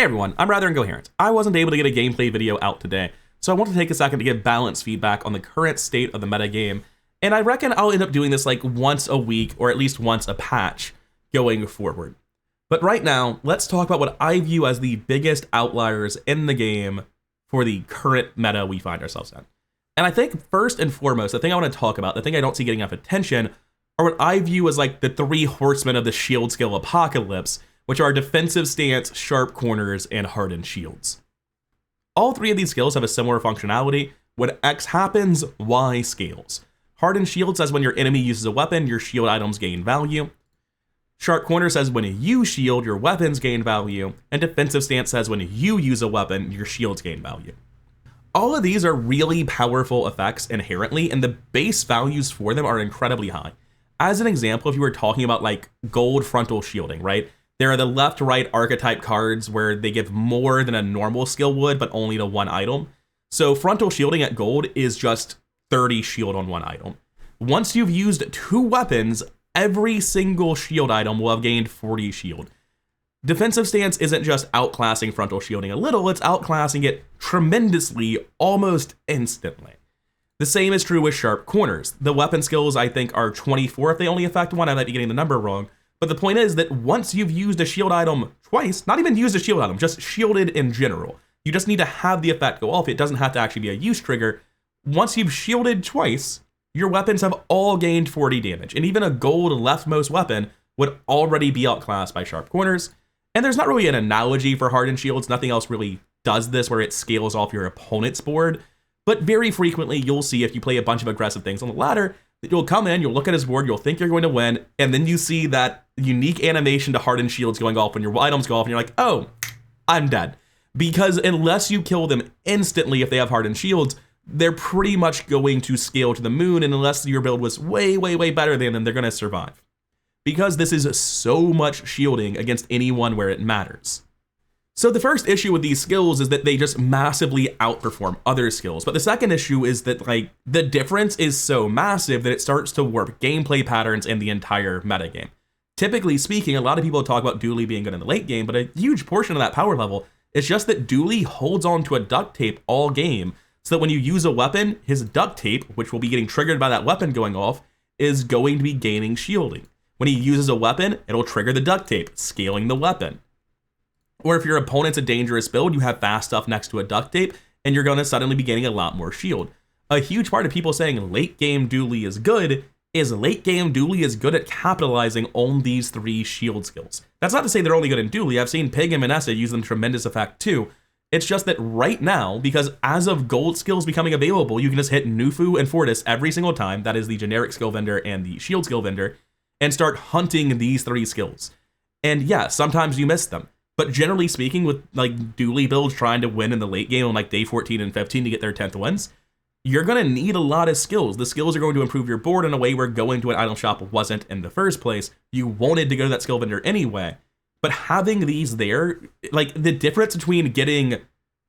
Hey everyone, I'm rather incoherent. I wasn't able to get a gameplay video out today, so I want to take a second to give balanced feedback on the current state of the meta game, and I reckon I'll end up doing this like once a week or at least once a patch going forward. But right now, let's talk about what I view as the biggest outliers in the game for the current meta we find ourselves in. And I think first and foremost, the thing I want to talk about, the thing I don't see getting enough attention, are what I view as like the three horsemen of the shield skill apocalypse, which are defensive stance, sharp corners, and hardened shields. All three of these skills have a similar functionality. When X happens, Y scales. Hardened shield says when your enemy uses a weapon, your shield items gain value. Sharp corner says when you shield, your weapons gain value. And defensive stance says when you use a weapon, your shields gain value. All of these are really powerful effects inherently, and the base values for them are incredibly high. As an example, if you were talking about like gold frontal shielding, right? There are the left-right archetype cards where they give more than a normal skill would, but only to one item. So frontal shielding at gold is just 30 shield on one item. Once you've used two weapons, every single shield item will have gained 40 shield. Defensive stance isn't just outclassing frontal shielding a little, it's outclassing it tremendously, almost instantly. The same is true with sharp corners. The weapon skills, I think, are 24 if they only affect one. I might be getting the number wrong. But the point is that once you've used a shield item twice, not even used a shield item, just shielded in general, you just need to have the effect go off. It doesn't have to actually be a use trigger. Once you've shielded twice, your weapons have all gained 40 damage. And even a gold leftmost weapon would already be outclassed by sharp corners. And there's not really an analogy for hardened shields. Nothing else really does this where it scales off your opponent's board. But very frequently, you'll see if you play a bunch of aggressive things on the ladder, you'll come in, you'll look at his board, you'll think you're going to win, and then you see that unique animation to hardened shields going off when your items go off, and you're like, oh, I'm dead. Because unless you kill them instantly if they have hardened shields, they're pretty much going to scale to the moon, and unless your build was way, way, way better than them, they're going to survive. Because this is so much shielding against anyone where it matters. So the first issue with these skills is that they just massively outperform other skills. But the second issue is that like the difference is so massive that it starts to warp gameplay patterns in the entire metagame. Typically speaking, a lot of people talk about Dooley being good in the late game, but a huge portion of that power level is just that Dooley holds on to a duct tape all game, so that when you use a weapon, his duct tape, which will be getting triggered by that weapon going off, is going to be gaining shielding. When he uses a weapon, it'll trigger the duct tape, scaling the weapon. Or if your opponent's a dangerous build, you have fast stuff next to a duct tape, and you're going to suddenly be getting a lot more shield. A huge part of people saying late game Dooley is good is late game Dooley is good at capitalizing on these three shield skills. That's not to say they're only good in Dooley. I've seen Pig and Manessa use them tremendous effect too. It's just that right now, because as of gold skills becoming available, you can just hit Nufu and Fortis every single time, that is the generic skill vendor and the shield skill vendor, and start hunting these three skills. And yeah, sometimes you miss them. But generally speaking, with like Dooley builds trying to win in the late game on like day 14 and 15 to get their 10th wins, you're going to need a lot of skills. The skills are going to improve your board in a way where going to an item shop wasn't in the first place. You wanted to go to that skill vendor anyway. But having these there, like the difference between getting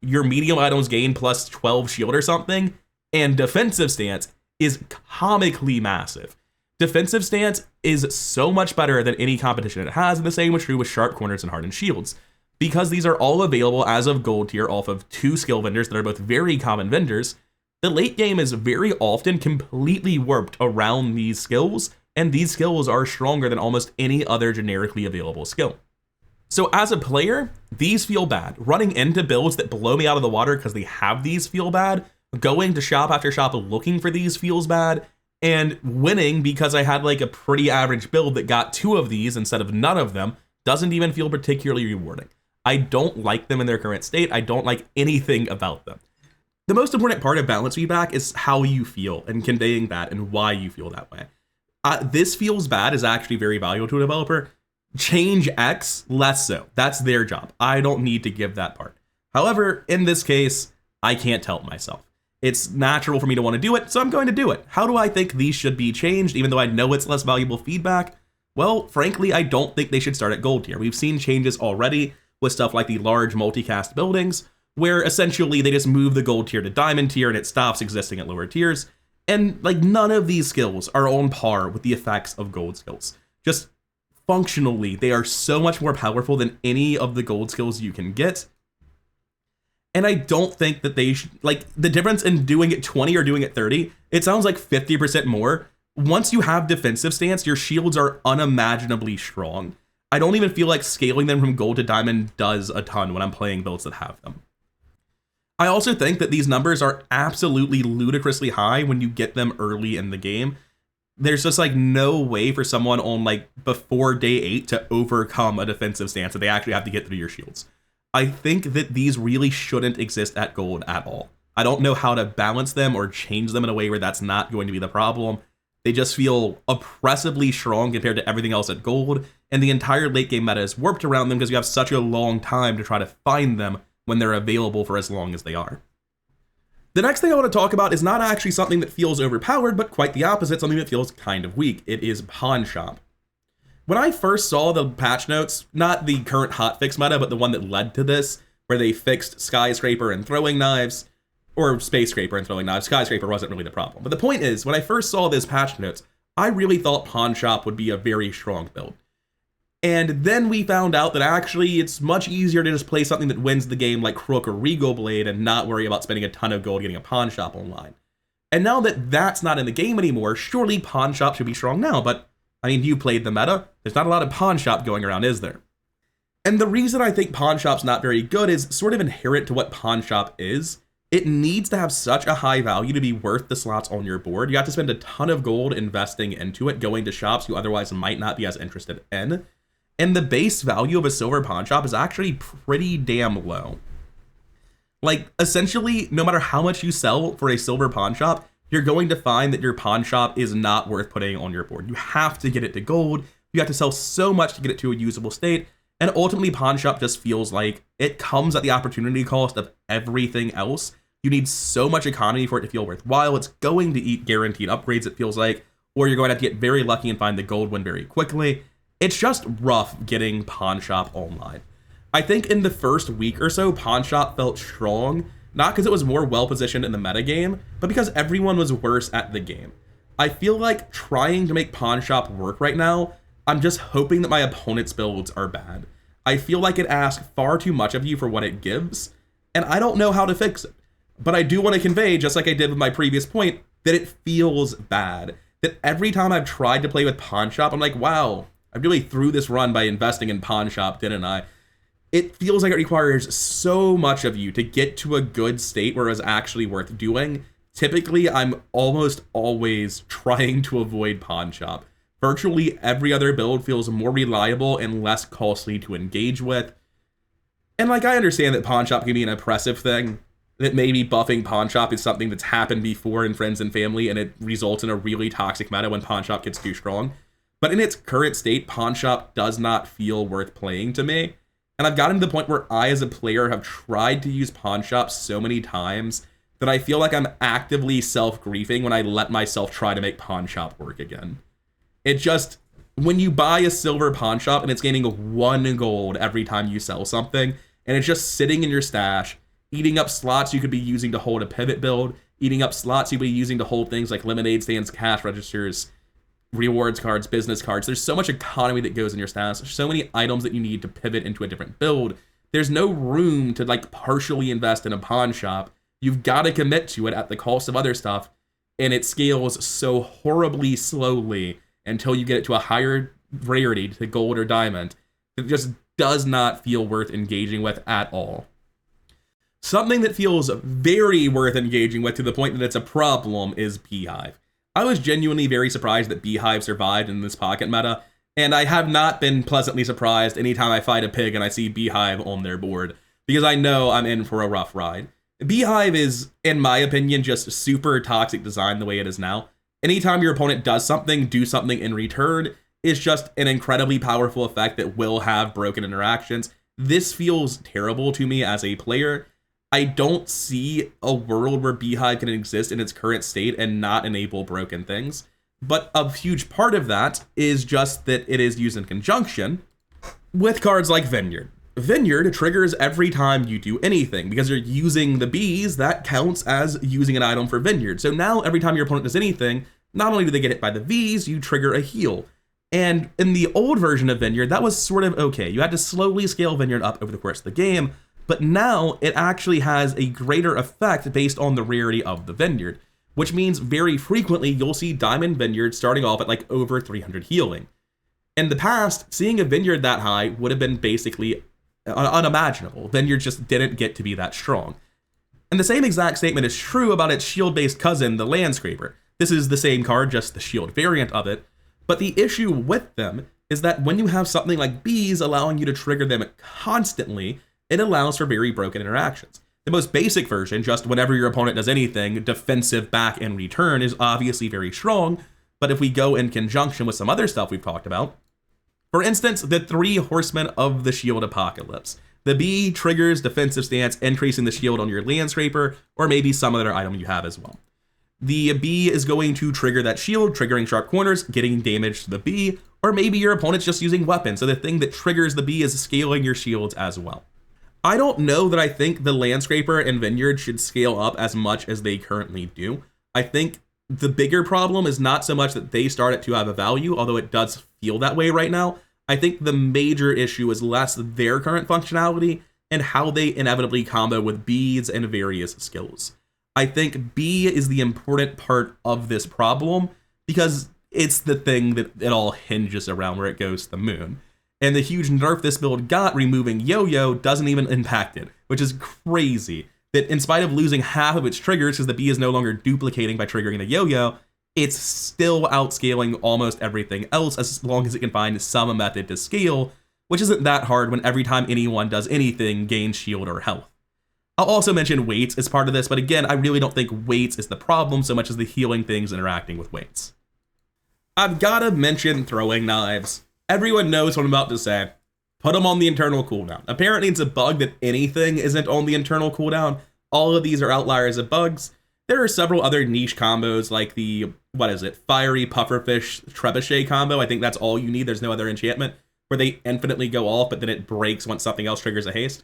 your medium items gain plus 12 shield or something and defensive stance is comically massive. Defensive stance is so much better than any competition it has, and the same was true with sharp corners and hardened shields. Because these are all available as of gold tier off of two skill vendors that are both very common vendors, the late game is very often completely warped around these skills, and these skills are stronger than almost any other generically available skill. So as a player, these feel bad. Running into builds that blow me out of the water because they have these feel bad, going to shop after shop looking for these feels bad, and winning because I had like a pretty average build that got two of these instead of none of them doesn't even feel particularly rewarding. I don't like them in their current state. I don't like anything about them. The most important part of balance feedback is how you feel and conveying that and why you feel that way. This feels bad is actually very valuable to a developer. Change X, less so. That's their job. I don't need to give that part. However, in this case, I can't help myself. It's natural for me to want to do it, so I'm going to do it. How do I think these should be changed, even though I know it's less valuable feedback? Well, frankly, I don't think they should start at gold tier. We've seen changes already with stuff like the large multicast buildings, where essentially they just move the gold tier to diamond tier and it stops existing at lower tiers. And like none of these skills are on par with the effects of gold skills. Just functionally, they are so much more powerful than any of the gold skills you can get. And I don't think that they should, like, the difference in doing it 20 or doing it 30, it sounds like 50% more. Once you have defensive stance, your shields are unimaginably strong. I don't even feel like scaling them from gold to diamond does a ton when I'm playing builds that have them. I also think that these numbers are absolutely ludicrously high when you get them early in the game. There's just like no way for someone on like before day 8 to overcome a defensive stance that they actually have to get through your shields. I think that these really shouldn't exist at gold at all. I don't know how to balance them or change them in a way where that's not going to be the problem. They just feel oppressively strong compared to everything else at gold, and the entire late game meta is warped around them because you have such a long time to try to find them when they're available for as long as they are. The next thing I want to talk about is not actually something that feels overpowered, but quite the opposite, something that feels kind of weak. It is Pawn Shop. When I first saw the patch notes, not the current hotfix meta, but the one that led to this, where they fixed Skyscraper and throwing knives, or Space Scraper and throwing knives, Skyscraper wasn't really the problem. But the point is, when I first saw this patch notes, I really thought Pawn Shop would be a very strong build. And then we found out that actually it's much easier to just play something that wins the game like Crook or Regal Blade and not worry about spending a ton of gold getting a Pawn Shop online. And now that that's not in the game anymore, surely Pawn Shop should be strong now, but I mean, you played the meta, there's not a lot of Pawn Shop going around, is there? And the reason I think Pawn Shop's not very good is sort of inherent to what Pawn Shop is. It needs to have such a high value to be worth the slots on your board. You have to spend a ton of gold investing into it, going to shops you otherwise might not be as interested in. And the base value of a silver pawn shop is actually pretty damn low. Like, essentially, no matter how much you sell for a silver pawn shop, you're going to find that your pawn shop is not worth putting on your board. You have to get it to gold. You have to sell so much to get it to a usable state. And ultimately, pawn shop just feels like it comes at the opportunity cost of everything else. You need so much economy for it to feel worthwhile. It's going to eat guaranteed upgrades, it feels like, or you're going to have to get very lucky and find the gold one very quickly. It's just rough getting Pawn Shop online. I think in the first week or so, Pawn Shop felt strong, not because it was more well-positioned in the metagame, but because everyone was worse at the game. I feel like trying to make Pawn Shop work right now, I'm just hoping that my opponent's builds are bad. I feel like it asks far too much of you for what it gives, and I don't know how to fix it. But I do want to convey, just like I did with my previous point, that it feels bad. That every time I've tried to play with Pawn Shop, I'm like, wow, I really threw this run by investing in Pawn Shop, didn't I? It feels like it requires so much of you to get to a good state where it's actually worth doing. Typically, I'm almost always trying to avoid Pawn Shop. Virtually every other build feels more reliable and less costly to engage with. And like, I understand that Pawn Shop can be an oppressive thing, that maybe buffing Pawn Shop is something that's happened before in friends and family, and it results in a really toxic meta when Pawn Shop gets too strong. But in its current state, Pawn Shop does not feel worth playing to me. And I've gotten to the point where I, as a player, have tried to use Pawn Shop so many times that I feel like I'm actively self-griefing when I let myself try to make Pawn Shop work again. It just, when you buy a silver Pawn Shop and it's gaining 1 gold every time you sell something, and it's just sitting in your stash, eating up slots you could be using to hold a pivot build, eating up slots you could be using to hold things like lemonade stands, cash registers, rewards cards, business cards. There's so much economy that goes in your stats. There's so many items that you need to pivot into a different build. There's no room to like partially invest in a pawn shop. You've got to commit to it at the cost of other stuff, and it scales so horribly slowly until you get it to a higher rarity, to gold or diamond. It just does not feel worth engaging with at all. Something that feels very worth engaging with to the point that it's a problem is Beehive. I was genuinely very surprised that Beehive survived in this pocket meta, and I have not been pleasantly surprised anytime I fight a pig and I see Beehive on their board, because I know I'm in for a rough ride. Beehive is, in my opinion, just super toxic design the way it is now. Anytime your opponent does something, do something in return, it's just an incredibly powerful effect that will have broken interactions. This feels terrible to me as a player. I don't see a world where Beehive can exist in its current state and not enable broken things. But a huge part of that is just that it is used in conjunction with cards like Vineyard. Vineyard triggers every time you do anything. Because you're using the bees, that counts as using an item for Vineyard. So now every time your opponent does anything, not only do they get hit by the Vs, you trigger a heal. And in the old version of Vineyard, that was sort of okay. You had to slowly scale Vineyard up over the course of the game, but now it actually has a greater effect based on the rarity of the Vineyard, which means very frequently you'll see Diamond Vineyard starting off at like over 300 healing. In the past, seeing a Vineyard that high would have been basically unimaginable. Vineyard just didn't get to be that strong. And the same exact statement is true about its shield-based cousin, the Landscraper. This is the same card, just the shield variant of it. But the issue with them is that when you have something like bees allowing you to trigger them constantly, it allows for very broken interactions. The most basic version, just whenever your opponent does anything, defensive back and return, is obviously very strong. But if we go in conjunction with some other stuff we've talked about, for instance, the 3 Horsemen of the Shield Apocalypse. The bee triggers defensive stance, increasing the shield on your Landscraper, or maybe some other item you have as well. The bee is going to trigger that shield, triggering sharp corners, getting damage to the bee, or maybe your opponent's just using weapons, so the thing that triggers the bee is scaling your shields as well. I don't know that I think the Landscraper and Vineyard should scale up as much as they currently do. I think the bigger problem is not so much that they start at too high of a value, although it does feel that way right now. I think the major issue is less their current functionality and how they inevitably combo with beads and various skills. I think B is the important part of this problem because it's the thing that it all hinges around, where it goes to the moon. And the huge nerf this build got, removing Yo-Yo, doesn't even impact it, which is crazy. That in spite of losing half of its triggers, because the bee is no longer duplicating by triggering the Yo-Yo, it's still outscaling almost everything else as long as it can find some method to scale, which isn't that hard when every time anyone does anything, gains shield or health. I'll also mention weights as part of this, but again, I really don't think weights is the problem so much as the healing things interacting with weights. I've gotta mention throwing knives. Everyone knows what I'm about to say. Put them on the internal cooldown. Apparently it's a bug that anything isn't on the internal cooldown. All of these are outliers of bugs. There are several other niche combos like the, Fiery Pufferfish Trebuchet combo. I think that's all you need. There's no other enchantment where they infinitely go off, but then it breaks once something else triggers a haste.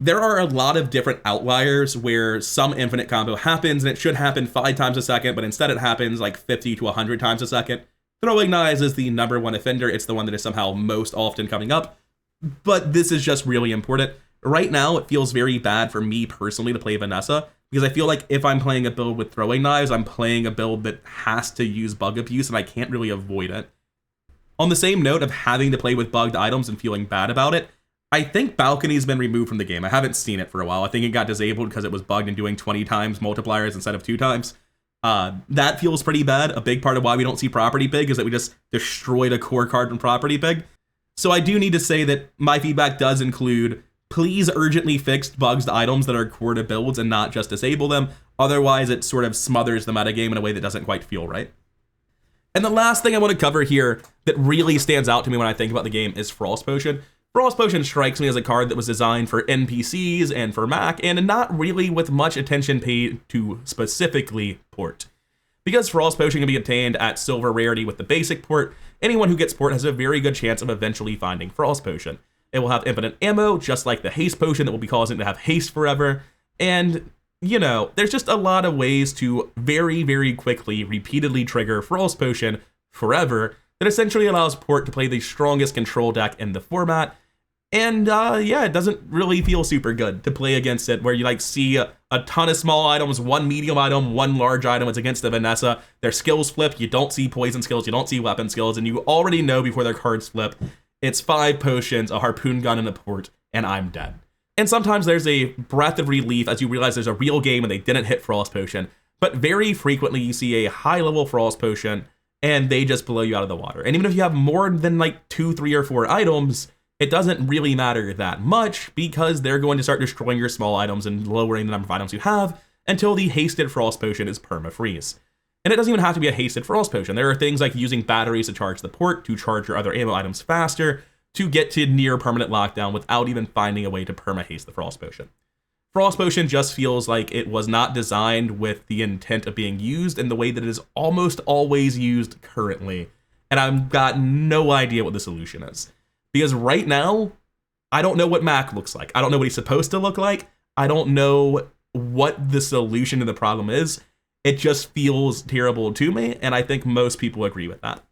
There are a lot of different outliers where some infinite combo happens and it should happen 5 times a second, but instead it happens like 50 to 100 times a second. Throwing knives is the #1 offender. It's the one that is somehow most often coming up, but this is just really important. Right now, it feels very bad for me personally to play Vanessa, because I feel like if I'm playing a build with throwing knives, I'm playing a build that has to use bug abuse, and I can't really avoid it. On the same note of having to play with bugged items and feeling bad about it, I think Balcony's been removed from the game. I haven't seen it for a while. I think it got disabled because it was bugged and doing 20 times multipliers instead of 2 times. That feels pretty bad. A big part of why we don't see Property Pig is that we just destroyed a core card from Property Pig. So I do need to say that my feedback does include, please urgently fix bugged items that are core to builds and not just disable them. Otherwise, it sort of smothers the metagame in a way that doesn't quite feel right. And the last thing I want to cover here that really stands out to me when I think about the game is Frost Potion. Frost Potion strikes me as a card that was designed for NPCs and for Mac, and not really with much attention paid to specifically port. Because Frost Potion can be obtained at silver rarity with the basic port, anyone who gets port has a very good chance of eventually finding Frost Potion. It will have infinite ammo, just like the haste potion that will be causing it to have haste forever, and, you know, there's just a lot of ways to very, very quickly, repeatedly trigger Frost Potion forever that essentially allows port to play the strongest control deck in the format. And yeah, it doesn't really feel super good to play against it, where you like see a ton of small items, 1 medium item, 1 large item. It's against the Vanessa. Their skills flip. You don't see poison skills. You don't see weapon skills. And you already know before their cards flip, it's 5 potions, a harpoon gun, and a port, and I'm dead. And sometimes there's a breath of relief as you realize there's a real game and they didn't hit Frost Potion. But very frequently you see a high level Frost Potion and they just blow you out of the water. And even if you have more than like 2, 3, or 4 items, it doesn't really matter that much because they're going to start destroying your small items and lowering the number of items you have until the hasted Frost Potion is perma-freeze. And it doesn't even have to be a hasted Frost Potion. There are things like using batteries to charge the port, to charge your other ammo items faster, to get to near permanent lockdown without even finding a way to perma-haste the Frost Potion. Frost Potion just feels like it was not designed with the intent of being used in the way that it is almost always used currently. And I've got no idea what the solution is. Because right now, I don't know what Mac looks like. I don't know what he's supposed to look like. I don't know what the solution to the problem is. It just feels terrible to me, and I think most people agree with that.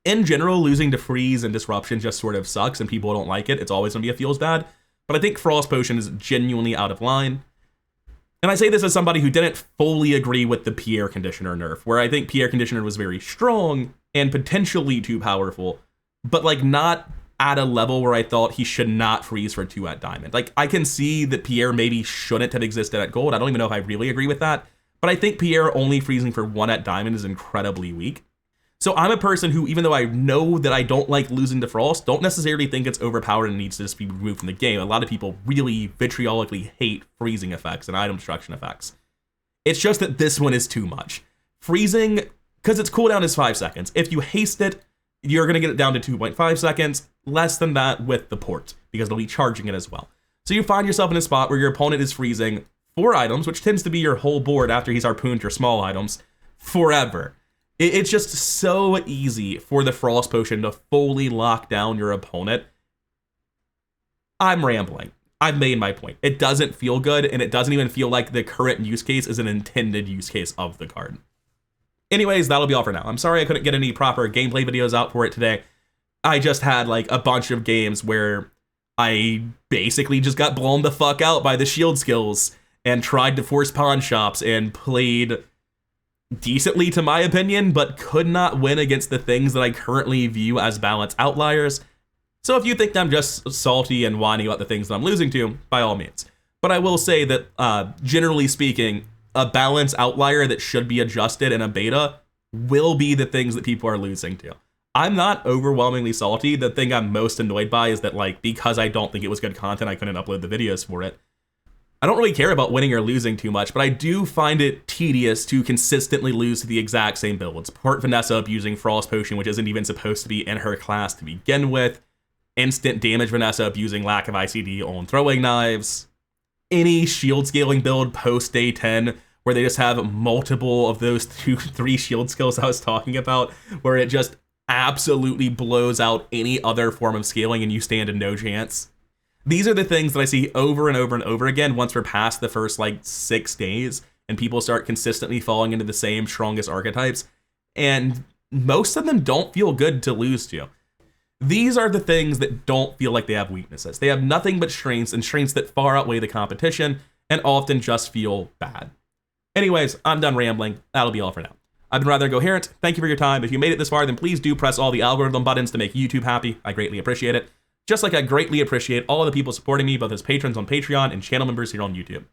In general, losing to freeze and disruption just sort of sucks and people don't like it. It's always gonna be a feels bad. But I think Frost Potion is genuinely out of line. And I say this as somebody who didn't fully agree with the Pierre Conditioner nerf, where I think Pierre Conditioner was very strong and potentially too powerful, but like not at a level where I thought he should not freeze for 2 at Diamond. Like, I can see that Pierre maybe shouldn't have existed at Gold. I don't even know if I really agree with that, but I think Pierre only freezing for 1 at Diamond is incredibly weak. So I'm a person who, even though I know that I don't like losing to Frost, don't necessarily think it's overpowered and needs to just be removed from the game. A lot of people really vitriolically hate freezing effects and item destruction effects. It's just that this one is too much. Freezing, because its cooldown is 5 seconds. If you haste it, you're going to get it down to 2.5 seconds, less than that with the port, because it'll be charging it as well. So you find yourself in a spot where your opponent is freezing 4 items, which tends to be your whole board after he's harpooned your small items, forever. It's just so easy for the Frost Potion to fully lock down your opponent. I'm rambling. I've made my point. It doesn't feel good, and it doesn't even feel like the current use case is an intended use case of the card. Anyways, that'll be all for now. I'm sorry I couldn't get any proper gameplay videos out for it today. I just had like a bunch of games where I basically just got blown the fuck out by the shield skills and tried to force pawn shops and played decently to my opinion, but could not win against the things that I currently view as balance outliers. So if you think I'm just salty and whiny about the things that I'm losing to, by all means. But I will say that generally speaking, a balance outlier that should be adjusted in a beta will be the things that people are losing to. I'm not overwhelmingly salty. The thing I'm most annoyed by is that, like, because I don't think it was good content, I couldn't upload the videos for it. I don't really care about winning or losing too much, but I do find it tedious to consistently lose to the exact same builds. Port Vanessa abusing Frost Potion, which isn't even supposed to be in her class to begin with. Instant damage Vanessa abusing lack of ICD on throwing knives. Any shield scaling build post day 10 where they just have multiple of those 2-3 shield skills I was talking about, where it just absolutely blows out any other form of scaling and you stand a no chance. These are the things that I see over and over and over again once we're past the first like 6 days and people start consistently falling into the same strongest archetypes, and most of them don't feel good to lose to. These are the things that don't feel like they have weaknesses. They have nothing but strengths, and strengths that far outweigh the competition and often just feel bad. Anyways, I'm done rambling. That'll be all for now. I've been Rather Incoherent. Thank you for your time. If you made it this far, then please do press all the algorithm buttons to make YouTube happy. I greatly appreciate it. Just like I greatly appreciate all of the people supporting me, both as patrons on Patreon and channel members here on YouTube.